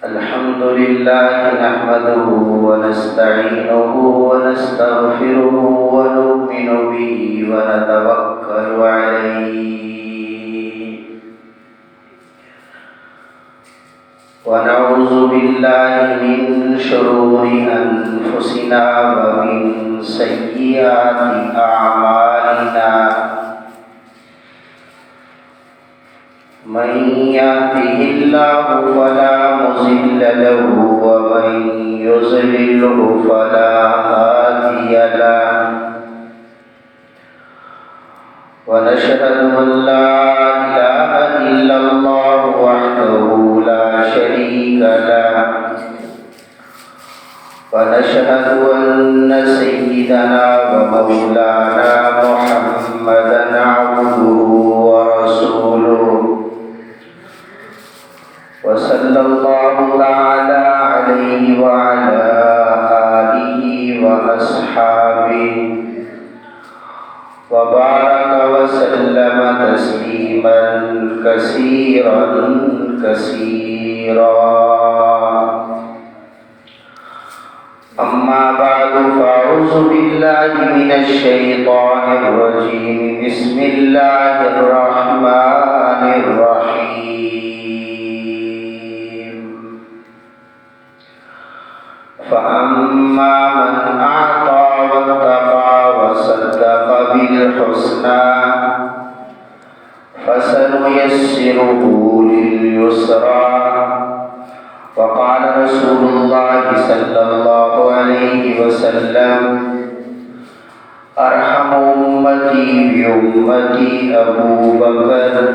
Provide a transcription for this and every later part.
الحمد لله نحمده ونستعينه ونستغفره ونؤمن به ونتوكل عليه ونعوذ بالله من شرور أنفسنا ومن سيئات أعمالنا من يهده الله فلا مضل له ومن يضلله فلا هادي له ونشهد أن لا إله إلا الله وحده لا شريك له ونشهد أن سيدنا ومولانا محمدا عبده ورسوله وصلى الله تعالى عليه وعلى آله وأصحابه وبارك وسلم تسليما كثيرا أما بعد فأعوذ بالله من الشيطان الرجيم بسم الله الرحمن الرحيم فأما من أعطى واتقى وصدق بالحسنى فسنيسره لليسرى وقال رسول الله صلى الله عليه وسلم أرحم أمتي بأمتي أبو بكر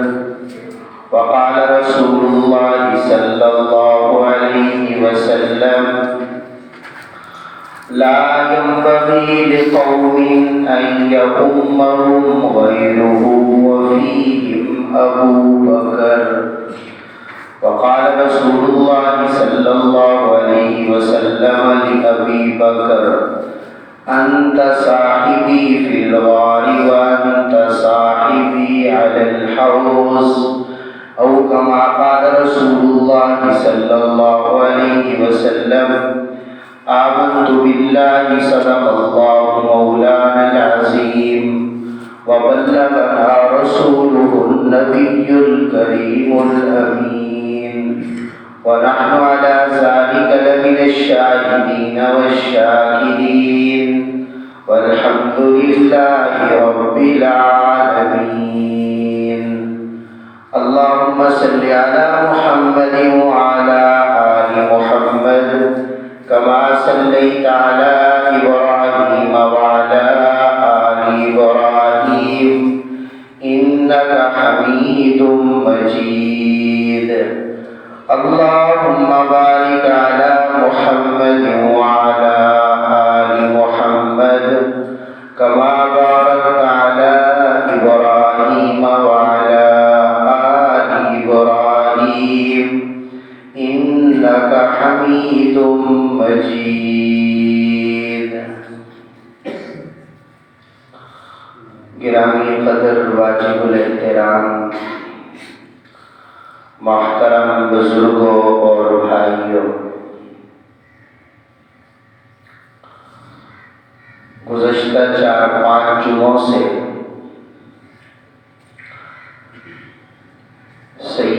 وقال رسول الله صلى الله عليه وسلم لا ينبغي لقوم أن يؤمهم غيره وفيهم أبو بكر وقال رسول الله صلى الله عليه وسلم لأبي بكر أنت صاحبي في الغار وأنت صاحبي على الحوض أو كما قال رسول الله صلى الله عليه وسلم آمنت بالله صدق الله مولانا العظيم وبلغنا رسوله النبي الكريم الأمين ونحن على ذلك لمن الشاهدين والشاكرين والحمد لله رب العالمين اللهم صل على محمد وعلى آل محمد كما صليت على إبراهيم وعلى آل إبراهيم إنك حميد مجيد اللهم بارك على محمد وعلى آل محمد كما باركت على إبراهيم وعلى آل إبراهيم إنك حميد مجيد گرامی قدر واجب الاحترام محترم بزرگوں اور بھائیوں، گزشتہ 4-5 جمعوں سے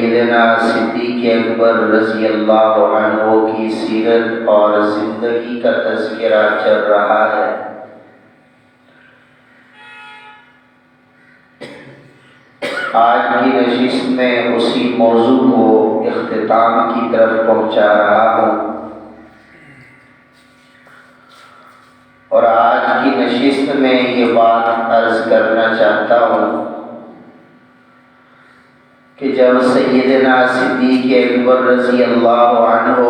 سیدنا صدیق اکبر رضی اللہ عنہ کی سیرت اور زندگی کا تذکرہ چل رہا ہے۔ آج کی نشست میں اسی موضوع کو اختتام کی طرف پہنچا رہا ہوں، اور آج کی نشست میں یہ بات عرض کرنا چاہتا ہوں کہ جب سیدنا صدیق اکبر رضی اللہ عنہ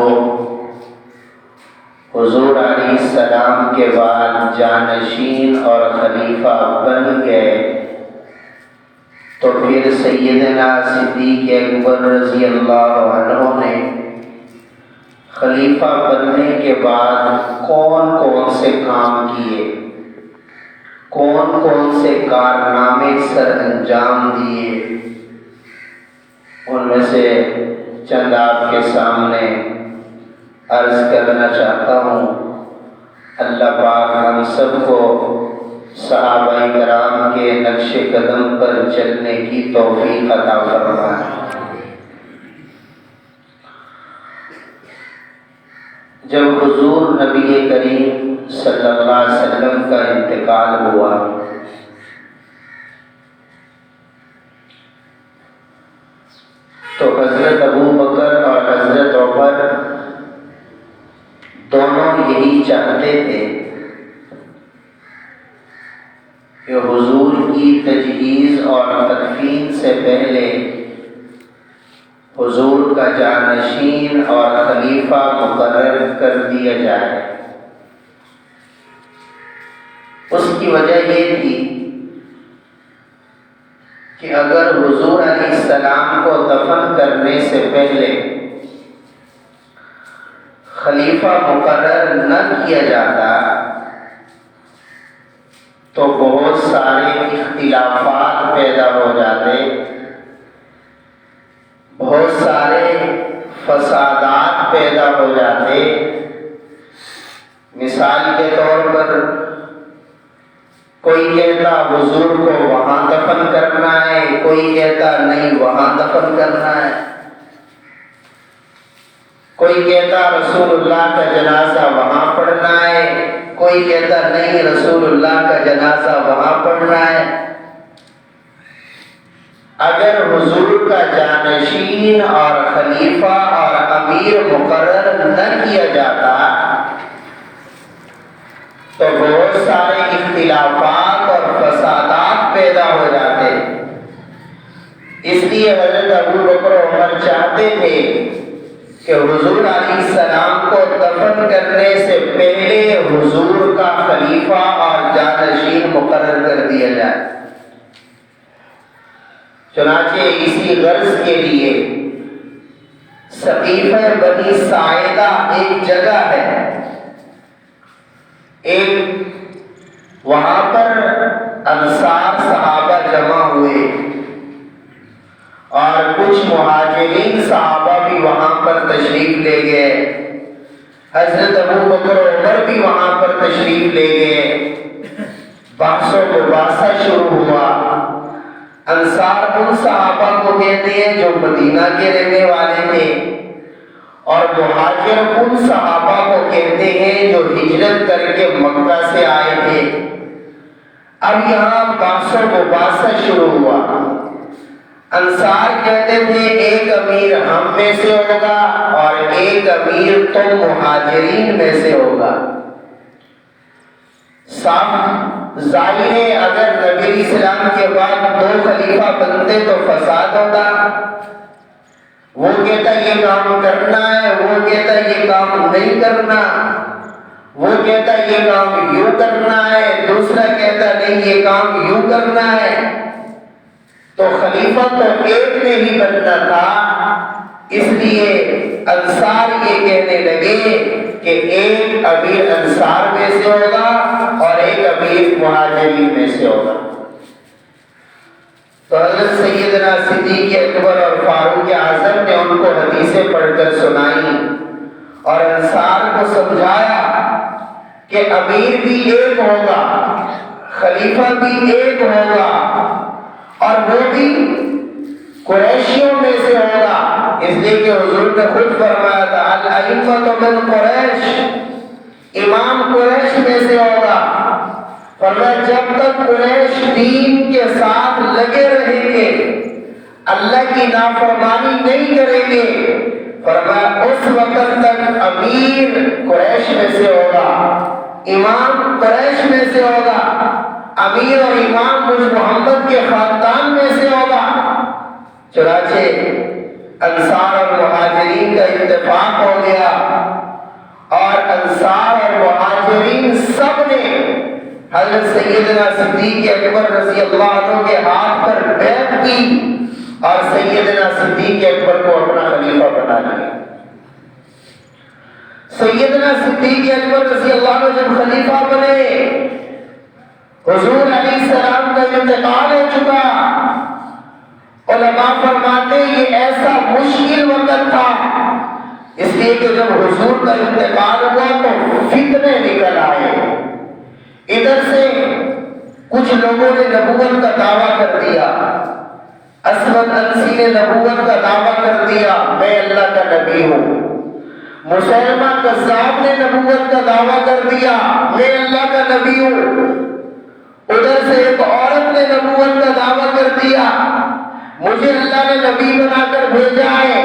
حضور علیہ السلام کے بعد جانشین اور خلیفہ بن گئے، تو پھر سیدنا صدیق اکبر رضی اللہ عنہ نے خلیفہ بننے کے بعد کون کون سے کام کیے، کون کون سے کارنامے سر انجام دیے، ان میں سے چند آپ کے سامنے عرض کرنا چاہتا ہوں۔ اللہ پاک ہم سب کو صحابہ کرام کے نقش قدم پر چلنے کی توفیق عطا فرمائے۔ جب حضور نبی کریم صلی اللہ علیہ وسلم کا انتقال ہوا تو حضرت ابو بکر اور حضرت عمر دونوں یہی چاہتے تھے کہ حضور کی تجہیز اور تدفین سے پہلے حضور کا جانشین اور خلیفہ مقرر کر دیا جائے۔ اس کی وجہ یہ تھی کہ اگر حضور علیہ السلام کو دفن کرنے سے پہلے خلیفہ مقرر نہ کیا جاتا تو بہت سارے اختلافات پیدا ہو جاتے، بہت سارے فسادات پیدا ہو جاتے۔ مثال کے طور پر کوئی کہتا حضور کو وہاں دفن کرنا ہے، کوئی کہتا نہیں وہاں دفن کرنا ہے، کوئی کہتا رسول اللہ کا جنازہ وہاں پڑھنا ہے، کوئی کہتا نہیں رسول اللہ کا جنازہ وہاں پڑھنا ہے۔ اگر حضور کا جانشین اور خلیفہ اور امیر مقرر نہ کیا جاتا تو بہت سارے اختلافات اور فسادات پیدا ہو جاتے۔ اس لیے حضرت ابو بکر و عمر چاہتے تھے کہ حضور علیہ السلام کو دفن کرنے سے پہلے حضور کا خلیفہ اور جانشین مقرر کر دیا جائے۔ چنانچہ اسی غرض کے لیے سقیفہ بنی ساعدہ ایک جگہ ہے، وہاں پر انصار صحابہ جمع ہوئے اور کچھ مہاجرین صحابہ بھی وہاں پر تشریف لے گئے، حضرت ابو بکر و عمر بھی وہاں پر تشریف لے گئے۔ بحث و مباحثہ شروع ہوا۔ انصار ان صحابہ کو کہتے ہیں جو مدینہ کے رہنے والے تھے، اور مہاجر ان صحابہ کو کہتے ہیں جو ہجرت کر کے مکہ سے آئے تھے۔ اب یہاں بحث و مباحثہ شروع ہوا۔ انصار کہتے تھے ایک امیر ہم میں سے ہوگا اور ایک امیر تم مہاجرین میں سے ہوگا۔ صاحب ظاہر ہے اگر نبی اسلام کے بعد دو خلیفہ بنتے تو فساد ہوتا، وہ کہتا یہ کام کرنا ہے، وہ کہتا یہ کام نہیں کرنا، وہ کہتا یہ کام یوں کرنا ہے، دوسرا کہتا نہیں یہ کام یوں کرنا ہے۔ تو خلیفہ تو ایک نے ہی بننا تھا، اس لیے انصار یہ کہنے لگے کہ ایک امیر انصار میں سے ہوگا اور ایک امیر مہاجرین میں سے ہوگا۔ تو حضرت سیدنا صدیق اکبر اور فاروق اعظم نے ان کو حدیثیں پڑھ کر سنائی اور انصار کو سمجھایا کہ امیر بھی ایک ہوگا، خلیفہ بھی ایک ہوگا، اور وہ بھی قریشیوں میں سے ہوگا، اس لیے کہ حضور نے خود فرمایا تھا الائمۃ من قریش، امام قریش میں سے ہوگا۔ فرمایا جب تک قریش دین کے ساتھ لگے رہیں گے، اللہ کی نافرمانی نہیں کریں گے، فرمایا اس وقت تک امیر قریش میں سے ہوگا، امام قریش میں سے ہوگا، امیر اور امام مجھ محمد کے خاندان میں سے ہوگا۔ چنانچہ انصار اور مہاجرین کا اتفاق ہو گیا، اور انصار اور مہاجرین سب نے حضرت سیدنا صدیق اکبر رضی اللہ عنہ کے ہاتھ پر بیعت کی اور سیدنا صدیق اکبر کو اپنا خلیفہ بنا لیا۔ سیدنا صدیق اکبر رضی اللہ عنہ جب خلیفہ بنے، حضور علیہ السلام کا انتقال ہو چکا۔ علماء فرماتے یہ ایسا مشکل وقت تھا، اس لیے کہ جب حضور کا انتقال ہوا تو فتنے نکل آئے۔ ادھر سے کچھ لوگوں نے نبوت کا دعویٰ کر دیا، اسود انسی نے نبوت کا دعویٰ کر دیا میں اللہ کا نبی ہوں، مسلمہ کذاب نے نبوت کا دعویٰ کر دیا میں اللہ کا نبی ہوں، ادھر سے ایک عورت نے نبوت کا دعویٰ کر دیا مجھے اللہ نے نبی بنا کر بھیجا ہے،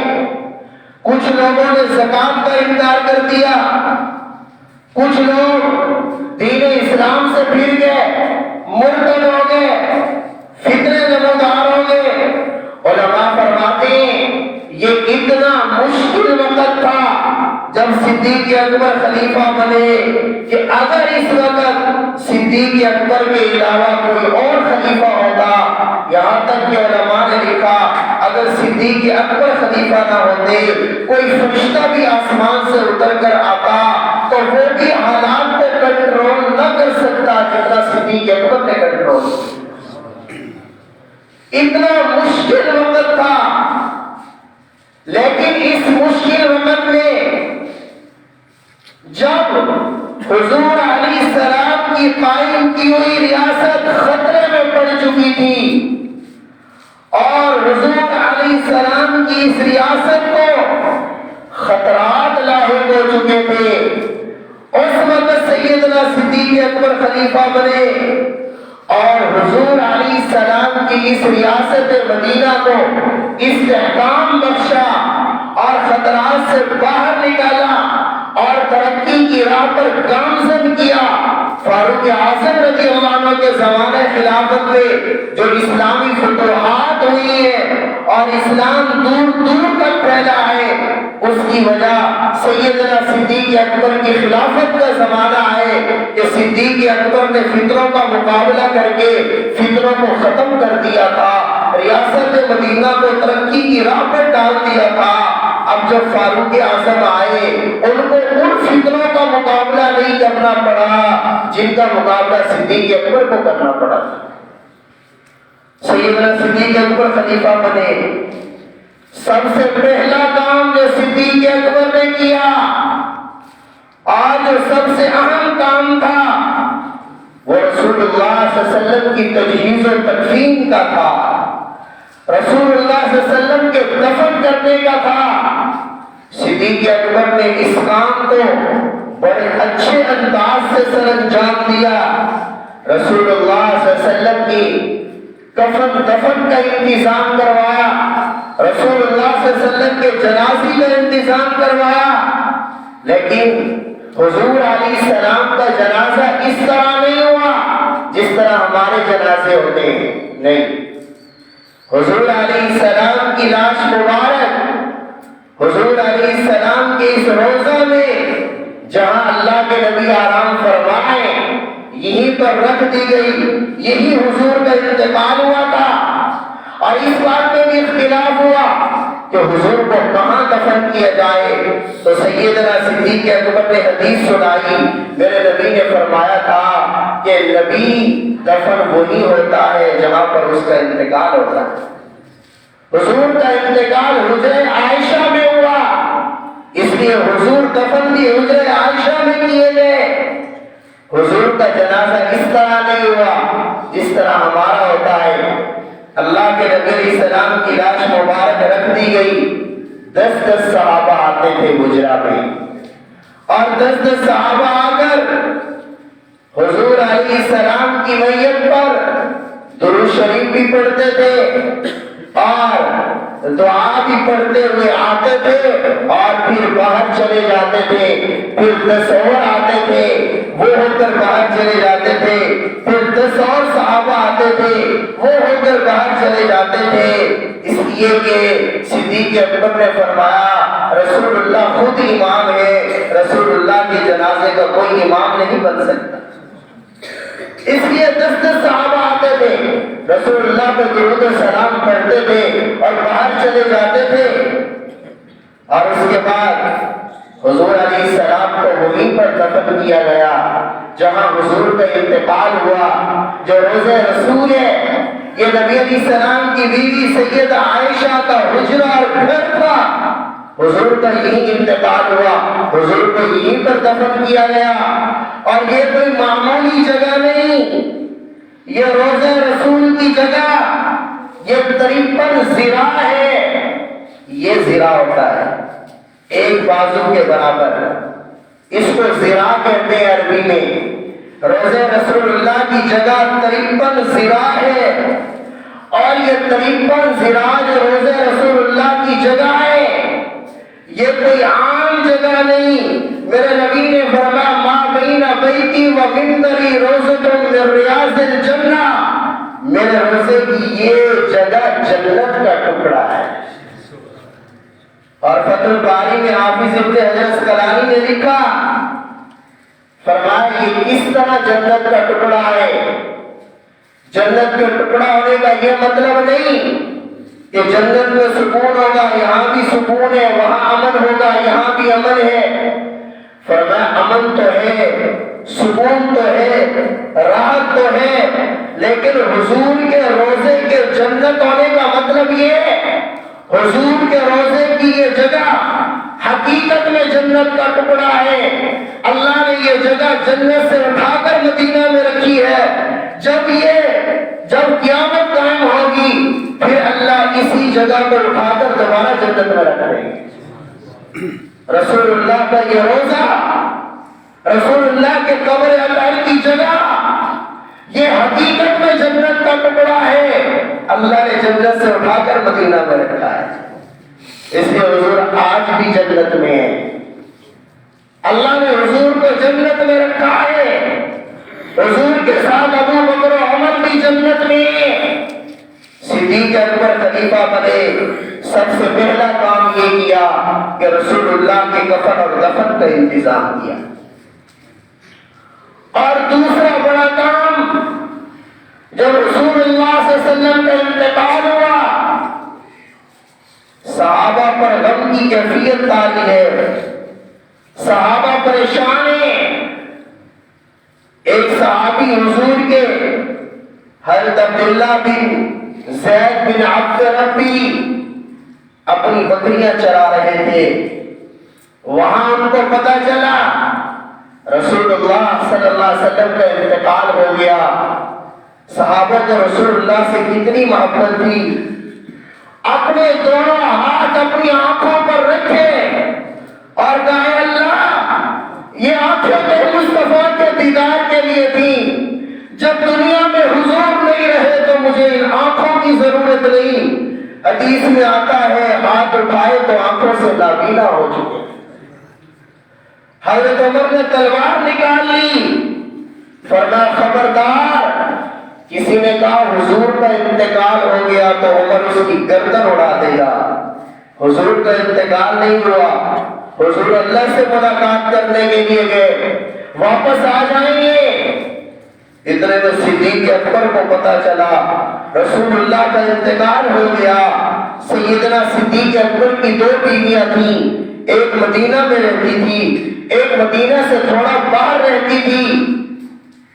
کچھ لوگوں نے زکات کا انکار کر دیا، کچھ لوگ دین اسلام سے پھر گئے، مرتد ہو گئے، فتنے نمودار ہو گئے۔ علماء فرماتے ہیں یہ اتنا مشکل وقت تھا جب صدیق اکبر خلیفہ بنے کہ اگر اس وقت صدیق اکبر کے علاوہ کوئی اور خلیفہ ہوتا، یہاں تک کہ علماء نے لکھا اگر صدیق اکبر خلیفہ نہ ہوتے، کوئی فرشتہ بھی آسمان سے اتر کر آتا تو وہ بھی حالات پہ کنٹرول نہ کر سکتا جتنا صدیق اکبر نے کنٹرول کیا۔ اتنا مشکل وقت تھا، لیکن اس مشکل وقت میں جب حضور علیہ السلام کی قائم کی ہوئی ریاست خطرے میں پڑ چکی تھی اور حضور علیہ السلام کی اس ریاست کو خطرات لاحق ہو چکے تھے، اس وقت سیدنا صدیق اکبر خلیفہ بنے اور حضور علیہ السلام کی اس ریاست مدینہ کو استحکام بخشا اور خطرات سے باہر نکالا اور ترقی کی راہ پر گامزن کیا۔ فاروق اعظم رضی اللہ عنہ کے زمانے خلافت میں جو اسلامی فتوحات ہوئی ہے اور اسلام دور دور تک پھیلا ہے، اس کی وجہ سیدنا صدیق اکبر کی خلافت کا زمانہ ہے کہ صدیق اکبر نے فتنوں کا مقابلہ کر کے فتنوں کو ختم کر دیا تھا، ریاست مدینہ کو ترقی کی راہ پر ڈال دیا تھا۔ اب جب فاروق اعظم آئے ان کو ان فتنوں کا مقابلہ نہیں کرنا پڑا جن کا مقابلہ صدیق اکبر کو کرنا پڑا تھا۔ سیدنا صدیق اکبر خلیفہ بنے، سب سے پہلا کام جو صدیق اکبر نے کیا آج جو سب سے اہم کام تھا وہ رسول اللہ صلی اللہ علیہ وسلم کی تجہیز و تکفین کا تھا، رسول اللہ صلی اللہ علیہ وسلم کے دفن کرنے کا تھا۔ صدیق اکبر نے اس کام کو بڑے اچھے انداز سے سر انجام دیا، رسول اللہ صلی اللہ علیہ وسلم کی کفن دفن کا انتظام کروایا، رسول اللہ صلی اللہ علیہ وسلم کے جنازے کا انتظام کروایا، لیکن حضور علیہ السلام کا جنازہ اس طرح نہیں ہوا جس طرح ہمارے جنازے ہوتے ہیں، نہیں، حضور علیہ السلام کی لاش مبارک حضور علیہ السلام کے اس روزہ میں جہاں اللہ کے نبی آرام فرمائے یہیں پر رکھ دی گئی، یہی حضور کا انتقال ہوا تھا۔ اور اس بات میں بھی اختلاف ہوا کہ حضور کو کہاں دفن کیا جائے، تو سیدنا صدیق اکبر نے حدیث سنائی، میرے نبی نے فرمایا تھا کہ نبی دفن وہی ہوتا ہے جہاں پر اس کا انتقال ہوتا ہے۔ حضور کا انتقال حجرہ عائشہ میں ہوا، اس لیے حضور دفن بھی حجرہ عائشہ میں کیے گئے۔ حضور کا جنازہ اس طرح نہیں ہوا جس طرح ہمارا ہوتا ہے، اللہ کے نبی علیہ السلام کی لاش مبارک رکھ دی گئی. 10 صحابہ آتے تھے گجرا میں، اور 10 صحابہ آ کر حضور علیہ السلام کی میت پر درود شریف بھی پڑھتے تھے اور دعا بھی پڑھتے ہوئے آتے تھے، اور پھر باہر چلے جاتے تھے. پھر 10 اور آتے تھے، وہ ہو کر باہر چلے جاتے تھے. پھر 10 اور صحابہ آتے تھے، وہ ہو کر باہر چلے جاتے تھے. اس لیے کہ صدیق اکبر نے فرمایا رسول اللہ خود امام ہے، رسول اللہ کے جنازے کا کوئی امام نہیں بن سکتا. اس لیے 10 صحابہ آتے تھے، رسول اللہ پر درود و سلام پڑھتے تھے اور باہر چلے جاتے تھے. اور اس کے بعد حضور علیہ السلام کو وہیں پر دفن کیا گیا جہاں حضور کا انتقال ہوا. جو روضہ رسول ہے یہ نبی علیہ السلام کی بیوی سیدہ عائشہ کا حجرہ اور گھر تھا. حضور کا یہی انتقال ہوا، حضور کو یہیں پر دفن کیا گیا. اور یہ کوئی معمولی جگہ نہیں، یہ روضہ رسول کی جگہ، یہ 53 ذراع ہے. یہ ذراع ہوتا ہے ایک بازو کے برابر، اس کو ذراع کہتے ہیں عربی میں. روضہ رسول اللہ کی جگہ 53 ذراع ہے، اور یہ 53 ذراع جو روضہ رسول اللہ کی جگہ ہے یہ کوئی عام جگہ نہیں. میرے نبی نے فرمایا ما بین بیتی و منبری روضۃ من ریاض الجنہ، میرے روضے کی یہ جگہ جنت کا ٹکڑا ہے. اور فتح الباری میں حافظ ابن حجر اسقلانی نے لکھا، فرمایا یہ کس طرح جنت کا ٹکڑا ہے. جنت کا ٹکڑا ہونے کا یہ مطلب نہیں کہ جنت میں سکون ہوگا، یہاں بھی سکون ہے، وہاں امن ہوگا، یہاں بھی امن ہے. فرمایا امن تو ہے، سکون تو ہے، راحت تو ہے، لیکن حضور کے روضے کے جنت ہونے کا مطلب یہ ہے حضور کے روضے کی یہ جگہ حقیقت میں جنت کا ٹکڑا ہے. اللہ نے یہ جگہ جنت سے اٹھا کر مدینہ میں رکھی ہے. جب قیامت قائم ہوگی پھر اللہ اسی جگہ کو اٹھا کر دوبارہ جنت میں رکھ دیں گے. رسول اللہ کا یہ روضہ، رسول اللہ کے قبر اللہ کی جگہ، یہ حقیقت میں جنت کا ٹکڑا ہے. اللہ نے جنت سے اٹھا کر مدینہ میں رکھا ہے. اس لیے حضور آج بھی جنت میں ہے. اللہ نے حضور کو جنت میں رکھا ہے. حضور کے ساتھ ابو بکر و عمر بھی جنت میں. صدیق اکبر خلیفہ بنے، سب سے پہلا کام یہ کیا کہ رسول اللہ کے کفن اور دفن کا انتظام کیا. اور دوسرا بڑا کام، جب رسول اللہ صلی اللہ علیہ وسلم کا انتقال ہوا صحابہ پر غم کی کیفیت تاری ہے، صحابہ پریشان ہیں. ایک صحابی حضور کے حضرت عبداللہ بن زید بن عبد ربی اپنی بکریاں چرا رہے تھے. وہاں ان کو پتا چلا رسول اللہ صلی اللہ علیہ وسلم کا انتقال ہو گیا. صحابہ کو رسول اللہ سے کتنی محبت تھی، اپنے دونوں ہاتھ اپنی آنکھوں پر رکھے اور کہا اللہ یہ آنکھیں تو مصطفیٰ کے دیدار کے لیے تھی، جب دنیا میں حضور نہیں رہے تو مجھے ان آنکھوں کی ضرورت نہیں. حدیث میں آتا ہے ہاتھ اٹھائے تو آنکھوں سے نابینا ہو چکے. حضرت عمر نے تلوار نکال لی، فرمایا خبردار کسی نے کہا حضور کا انتقال ہو گیا تو عمر اس کی گردن اڑا دے گا. حضور کا انتقال نہیں ہوا، حضور اللہ سے ملاقات کرنے کے لیے گئے، واپس آ جائیں گے. اتنے میں صدیق اکبر کو پتا چلا رسول اللہ کا انتقال ہو گیا. سیدنا صدیق اکبر کی 2 بیویاں تھیں، ایک مدینہ میں رہتی تھی، ایک مدینہ سے تھوڑا باہر رہتی تھی.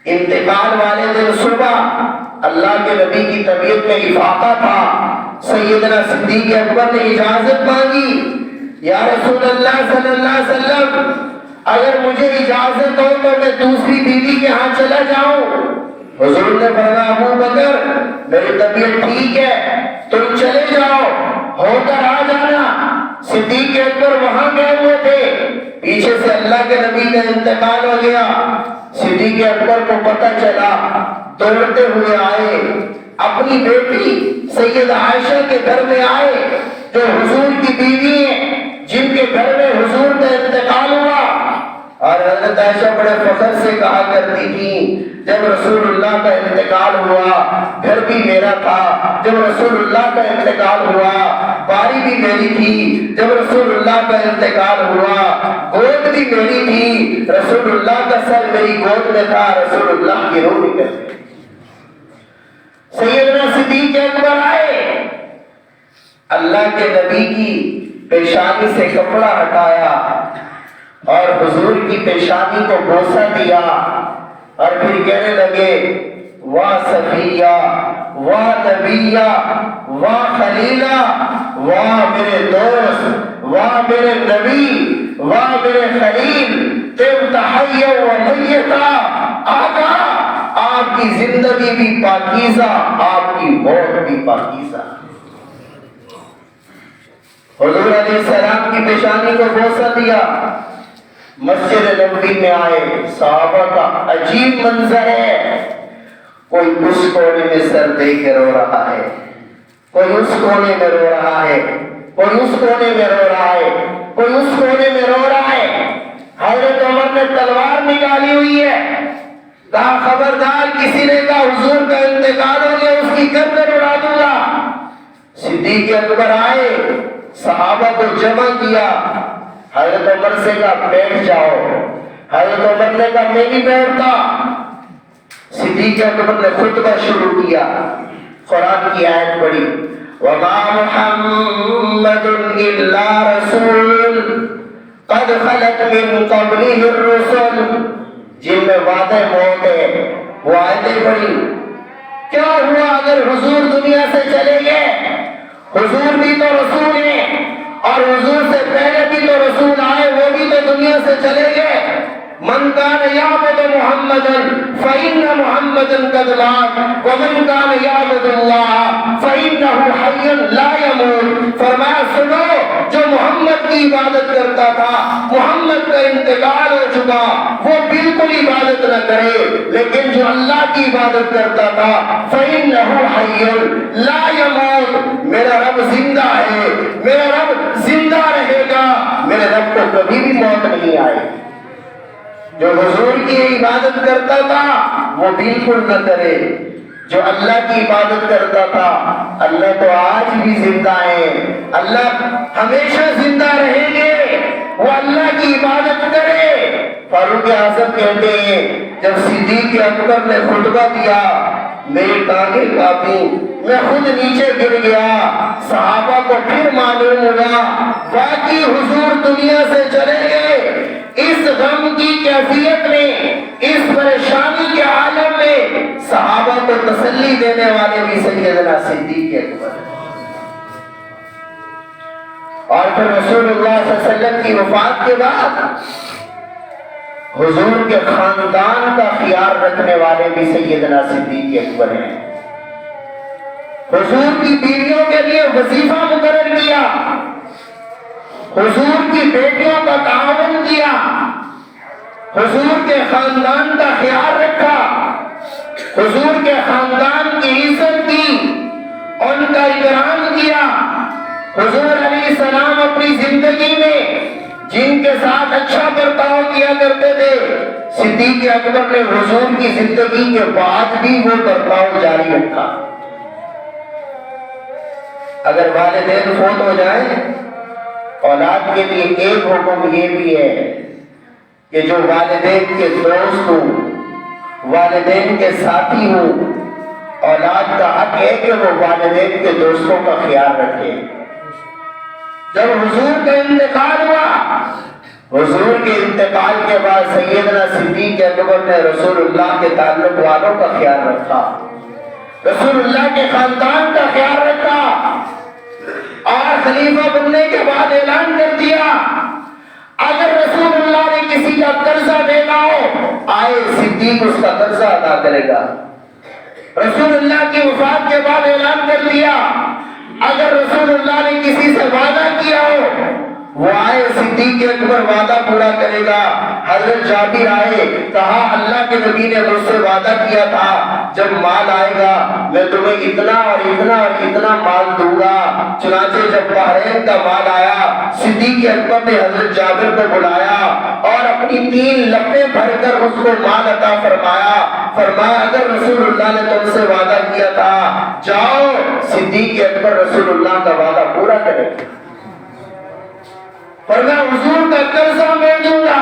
انتقال والے دن صبح اللہ کے نبی کی طبیعت میں افاقہ تھا. سیدنا صدیق اکبر نے اجازت مانگی، یا رسول اللہ صلی اللہ علیہ وسلم اگر مجھے اجازت ہو تو میں دوسری بیوی کے ہاں چلا جاؤں. حضور نے فرمایا ابو بکر میری طبیعت ٹھیک ہے تم چلے جاؤ ہو کر آ جانا۔ صدیق اکبر وہاں گئے ہوئے تھے، پیچھے سے اللہ کے نبی کا انتقال ہو گیا۔ صدیق اکبر کو پتہ چلا، دوڑتے ہوئے آئے، اپنی بیٹی سیدہ عائشہ کے گھر میں آئے جو حضور کی بیوی ہیں، جن کے گھر میں حضور کا انتقال ہوا۔ اور حضرت عائشہ بڑے فخر سے کہا کرتی تھی جب رسول اللہ کا انتقال ہوا گھر بھی میرا تھا، جب رسول اللہ کا انتقال ہوا باری بھی میری تھی، جب رسول اللہ کا انتقال ہوا گود بھی میری تھی، رسول اللہ کا سر میری گود میں تھا، رسول اللہ کی روح نکل گئی۔ سیدنا صدیق اکبر آئے، اللہ کے نبی کی پیشانی سے کپڑا ہٹایا اور حضور کی پیشانی کو بوسہ دیا اور پھر کہنے لگے واہ صفیہ واہ نبیہ واہ خلیلہ، واہ میرے دوست، واہ میرے نبی، واہ میرے خلیل، تم تحیّ و میتہ، آقا آپ کی زندگی بھی پاکیزہ، آپ کی موت بھی پاکیزہ۔ حضور علیہ السلام کی پیشانی کو بوسہ دیا، مسجد نبوی میں آئے، صحابہ کا عجیب منظر ہے، کوئی اس کونے میں سر دے کے رو رہا ہے، کوئی اس کونے میں رو رہا ہے، کوئی اس کونے میں رو رہا ہے، کوئی اس کونے میں رو رہا ہے۔ حضرت عمر نے تلوار نکالی ہوئی ہے، کہا خبردار کسی نے کہا حضور کا انتقال ہو گیا اس کی گردن اڑا دوں گا۔ صدیق اکبر آئے، صحابہ کو جمع کیا، حضرت عمر سے کہا بیٹھ جاؤ، حضرت عمر نے کہا میں نہیں بیٹھتا۔ صدیق اکبر نے خطبہ شروع کیا، قرآن کی آیت پڑھی وَمَا مُحَمَّدٌ إِلَّا رَسُولٌ قَدْ خَلَتْ مِن قَبْلِهِ الرُّسُلُ، جن میں وعدہ موت ہے وہ آیتیں پڑھی۔ کیا ہوا اگر حضور دنیا سے چلے گئے؟ حضور بھی تو رسول ہیں اور حضور سے پہلے بھی تو رسول آئے، وہ بھی تو دنیا سے چلے گئے۔ من کان یعبد محمدا فإن محمدا قد مات ومن کان یعبد اللہ فإنہ حی لا یموت۔ فرمایا سنو، جو محمد کی عبادت کرتا تھا محمد کا انتقال ہو چکا، وہ بالکل عبادت نہ کرے، لیکن جو اللہ کی عبادت کرتا تھا فإنہ حی لا یموت، میرا رب زندہ ہے، میرا رب زندہ رہے گا، میرے رب کو کبھی بھی موت نہیں آئے۔ جو حضور کی عبادت کرتا تھا وہ بالکل نہ کرے، جو اللہ کی عبادت کرتا تھا اللہ تو آج بھی زندہ ہے، اللہ ہمیشہ زندہ رہیں گے، وہ اللہ کی عبادت کرے۔ فاروق اعظم کہتے ہیں جب صدیق اکبر نے خطبہ دیا میری ٹانگیں کانپی، میں خود نیچے گر گیا۔ صحابہ کو پھر معلوم ہوا واقعی حضور دنیا سے چلے گئے۔ اس غم کی کیفیت میں، اس پریشانی کے عالم میں صحابہ کو تسلی دینے والے بھی سیدنا صدیق اکبر۔ اور پھر رسول اللہ صلی اللہ علیہ وسلم کی وفات کے بعد حضور کے خاندان کا خیال رکھنے والے بھی سیدنا صدیق اکبر ہیں۔ حضور کی بیویوں کے لیے وظیفہ مقرر کیا، حضور کی بیٹیوں کا تعاون کیا، حضور کے خاندان کا خیال رکھا، حضور کے خاندان کی عزت کی، ان کا اکرام کیا۔ حضور علیہ السلام اپنی زندگی میں جن کے ساتھ اچھا برتاؤ کیا کرتے تھے، صدیق اکبر نے حضور کی زندگی کے بعد بھی وہ برتاؤ جاری رکھا۔ اگر والدین فوت ہو جائیں اولاد کے لیے ایک حکم یہ بھی ہے کہ جو والدین کے دوست ہوں، والدین کے ساتھی ہوں، اولاد کا حق ہے کہ وہ والدین کے دوستوں کا خیال رکھے۔ جب حضور کا انتقال ہوا، حضور کے انتقال کے بعد سیدنا صدیق اکبر نے رسول اللہ کے تعلق والوں کا خیال رکھا، رسول اللہ کے خاندان کا خیال رکھا، اور خلیفہ بننے کے بعد اعلان کر دیا اگر رسول اللہ نے کسی کا قرضہ دینا ہو آئے صدیق اس کا قرضہ ادا کرے گا۔ رسول اللہ کی وفات کے بعد اعلان کر دیا اگر رسول اللہ نے کسی سے وعدہ کیا ہو وہ آئے صدیق اکبر وعدہ پورا کرے گا. حضرت جابر آئے کہا اللہ کے نبی نے مجھ سے وعدہ کیا تھا جب مال آئے گا میں تمہیں اتنا اور اتنا اور اتنا مال دوں گا. چنانچہ جب بحرین کا مال آیا صدیق اکبر نے حضرت جابر کو بلایا اور اپنی 3 لپیں بھر کر اس کو مال عطا فرمایا. فرمایا اگر رسول اللہ نے تم سے وعدہ کیا تھا جاؤ صدیق اکبر رسول اللہ کا وعدہ پورا کرے. فرمایا حضور کا قرضہ میں دوں گا.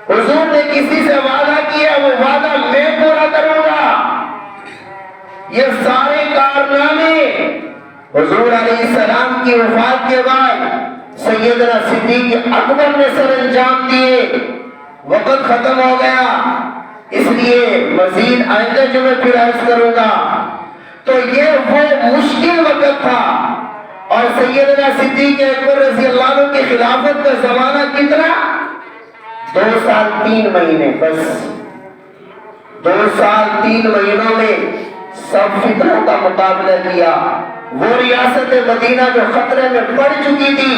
حضور نے کسی سے وعدہ کیا وہ وعدہ میں پورا کروں گا. یہ سارے کارنامے حضور علیہ السلام کی وفات کے بعد سیدنا صدیق اکبر نے سر انجام دیے. وقت ختم ہو گیا اس لیے مزید آئندہ جو میں پھر عرض کروں گا. تو یہ وہ مشکل وقت تھا اور سیدنا صدیق اکبر رضی اللہ عنہ کی خلافت کا زمانہ کتنا 2 سال 3 مہینے. بس 2 سال 3 مہینوں میں سب فتنوں کا مقابلہ کیا. وہ ریاست مدینہ جو خطرے میں پڑ چکی تھی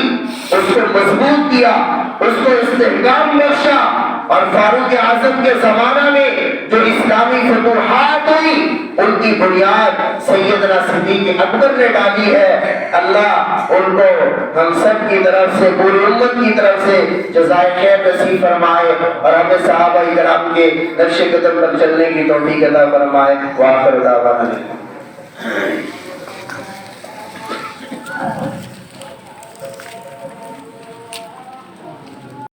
اس کو مضبوط کیا, اس کو استحکام بخشا اور فاروق اعظم کے زمانہ میں جو اسلامی فتوحات ہوئی ان کی بنیاد سیدنا صدیق اکبر نے ڈالی ہے. اللہ ان کو ہم سب کی طرف سے پوری امت کی طرف سے جزائے خیر نصیب فرمائے اور ہمیں صحابہ کرام کے نقش قدم پر چلنے کی توفیق عطا فرمائے. وآخر دعوانا